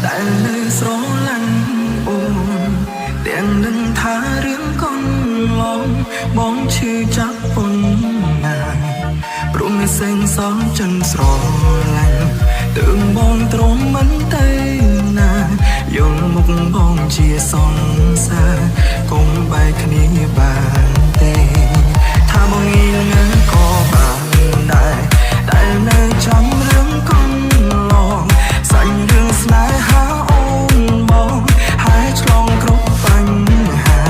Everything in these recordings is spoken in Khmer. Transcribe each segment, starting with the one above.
แต่เลยស្រឡាញ់អូនទាំងនឹងថារឿងកូនឡងបងឈឺចាប់ប៉ុណ្ណាព្រមនឹងសេងសងចិនស្រឡាញ់ទើបបងទ្រាំមិនទៅណាយល់មុខបងជាសង្សារកុំបែកគ្នាបានទេថាបងងីងើក៏បានដែរតែនៅចាំរឿងកូនឡងសាច់រឿងស្នេហាអូនបងហើយឆ្លងគ្រប់បញ្ហា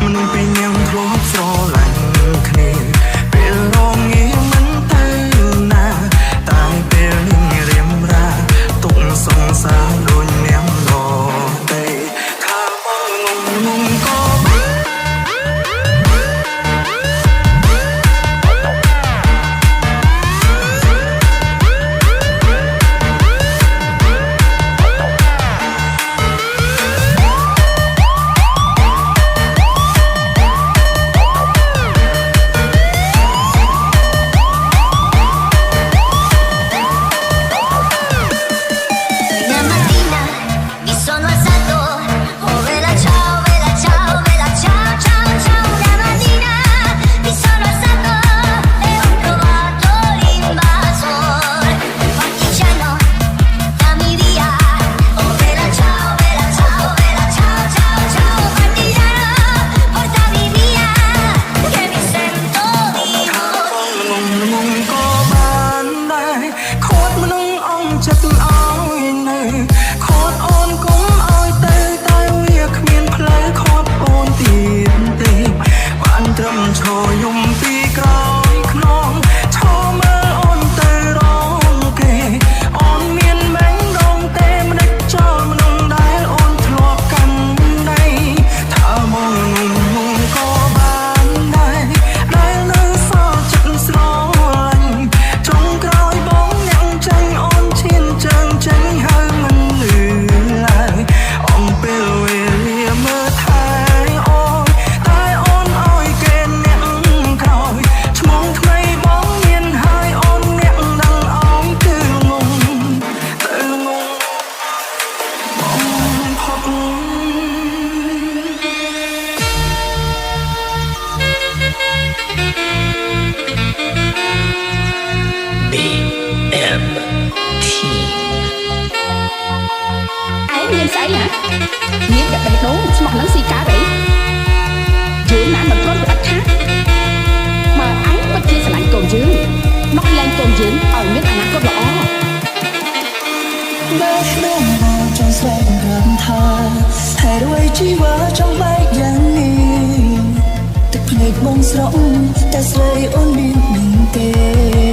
មនុស្សពីរនាក់ធ្លាប់ស្រឡាញ់គ្នាពេលរងាមិនទៅណាតែពេលនេះរៀមរាទុកសង្សារដូចនាងដទេថាបងងងក៏ចិត្តឲ្យនៅខត់អូនគុំឲ្យទៅតែវាគ្មានផ្លូវខត់អូនទៀតទេបានត្រឹមឈរយំពីក្រោយខ្នងឈរមើលអូនទៅរងគេអូនមានមែងដងទេមិនដេចចោលមនុស្សដែលអូនធ្លាប់កាន់ដៃថាមកងងក៏បានដែរដែលនៅសល់ចិត្តស្រឡាញ់ចុងក្រោយបងអ្នកចាញ់អូនឈានជើងចេញហើយមិនលឺឡើយអំពេលវេលាមើលថែអូនតែអូនឲ្យគេអ្នកក្រោយឈ្មោះថ្មីបងមានហើយអូនអ្នកដឹងឲ្យគឺងងទៅងងបងផុតមានស្អីហ៎មានតែបេះដូងស្មោះនឹងស៊ីកើតអីយើងណាមិនព្រមប្រកាសថាបើឯងពិតជាស្រឡាញ់កូនយើងមកលែងកូនយើងឲ្យមានអនាគតល្អបើស្ដាំមកចង់ស្វែងរកថាហេតុអ្វីជីវិតចង់បែកយ៉ាងនេះទឹកភ្នែកបងស្រក់តែស្រីអូនមានទេ